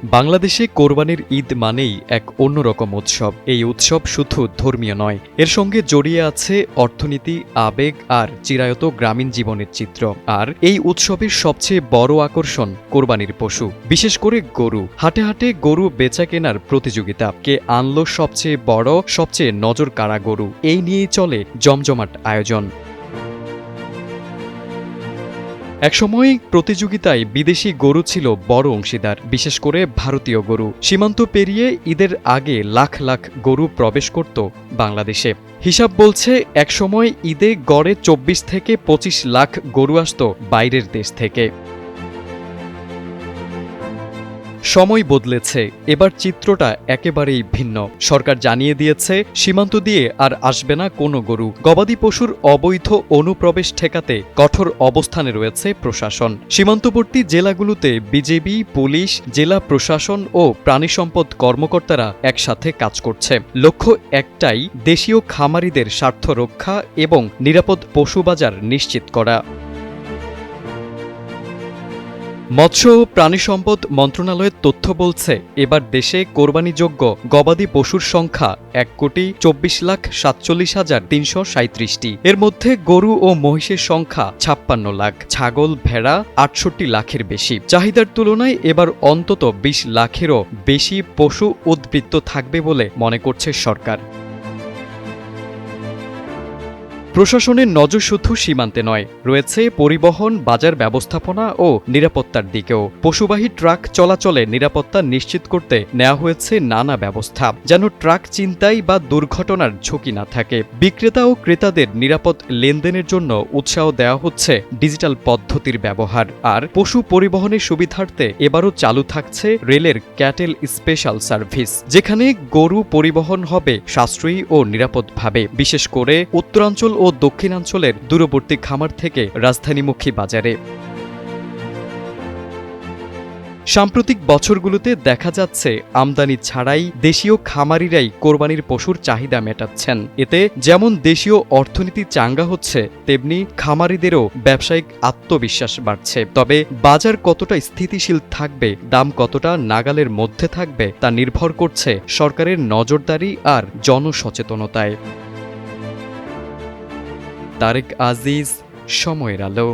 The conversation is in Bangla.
বাংলাদেশে কোরবানির ঈদ মানেই এক অন্যরকম উৎসব। এই উৎসব শুধু ধর্মীয় নয়, এর সঙ্গে জড়িয়ে আছে অর্থনীতি, আবেগ আর চিরায়ত গ্রামীণ জীবনের চিত্র। আর এই উৎসবের সবচেয়ে বড় আকর্ষণ কোরবানির পশু, বিশেষ করে গরু। হাটে হাটে গরু বেচা কেনার প্রতিযোগিতা, কে আনলো সবচেয়ে বড়, সবচেয়ে নজর কাড়া গরু, এই নিয়েই চলে জমজমাট আয়োজন। একসময় প্রতিযোগিতায় বিদেশি গরু ছিল বড় অংশীদার, বিশেষ করে ভারতীয় গরু। সীমান্ত পেরিয়ে ঈদের আগে লাখ লাখ গরু প্রবেশ করত বাংলাদেশে। হিসাব বলছে একসময় ঈদে গড়ে ২৪ থেকে ২৫ লাখ গরু আসত বাইরের দেশ থেকে। সময় বদলেছে, এবার চিত্রটা একেবারেই ভিন্ন। সরকার জানিয়ে দিয়েছে সীমান্ত দিয়ে আর আসবে না কোনো গরু। গবাদি পশুর অবৈধ অনুপ্রবেশ ঠেকাতে কঠোর অবস্থানে রয়েছে প্রশাসন। সীমান্তবর্তী জেলাগুলোতে বিজিবি, পুলিশ, জেলা প্রশাসন ও প্রাণিসম্পদ কর্মকর্তারা একসাথে কাজ করছে। লক্ষ্য একটাই, দেশীয় খামারিদের স্বার্থ রক্ষা এবং নিরাপদ পশু বাজার নিশ্চিত করা। মৎস্য ও প্রাণিসম্পদ মন্ত্রণালয়ের তথ্য বলছে, এবার দেশে কোরবানিযোগ্য গবাদি পশুর সংখ্যা ১,২৪,৪৭,৩৩৭টি। এর মধ্যে গরু ও মহিষের সংখ্যা ৫৬ লাখ, ছাগল ভেড়া ৬৮ লাখের বেশি। চাহিদার তুলনায় এবার অন্তত ২০ লাখেরও বেশি পশু উদ্বৃত্ত থাকবে বলে মনে করছে সরকার। প্রশাসনের নজর শুধু সীমান্তে নয়, রয়েছে পরিবহন, বাজার ব্যবস্থাপনা ও নিরাপত্তার দিকেও। পশুবাহী ট্রাক চলাচলে নিরাপত্তা নিশ্চিত করতে নেওয়া হয়েছে নানা ব্যবস্থা, যেন ট্রাক ছিনতাই বা দুর্ঘটনার ঝুঁকি না থাকে। বিক্রেতা ও ক্রেতাদের নিরাপদ লেনদেনের জন্য উৎসাহ দেওয়া হচ্ছে ডিজিটাল পদ্ধতির ব্যবহার। আর পশু পরিবহনের সুবিধার্থে এবারও চালু থাকছে রেলের ক্যাটেল স্পেশাল সার্ভিস, যেখানে গরু পরিবহন হবে সাশ্রয়ী ও নিরাপদভাবে, বিশেষ করে উত্তরাঞ্চল ও দক্ষিণাঞ্চলের দূরবর্তী খামার থেকে রাজধানীমুখী বাজারে। সাম্প্রতিক বছরগুলোতে দেখা যাচ্ছে আমদানি ছাড়াই দেশীয় খামারিরাই কোরবানির পশুর চাহিদা মেটাচ্ছেন। এতে যেমন দেশীয় অর্থনীতি চাঙ্গা হচ্ছে, তেমনি খামারিদেরও ব্যবসায়িক আত্মবিশ্বাস বাড়ছে। তবে বাজার কতটা স্থিতিশীল থাকবে, দাম কতটা নাগালের মধ্যে থাকবে, তা নির্ভর করছে সরকারের নজরদারি আর জনসচেতনতায়। তারেক আজিজ, সময়ের আলো।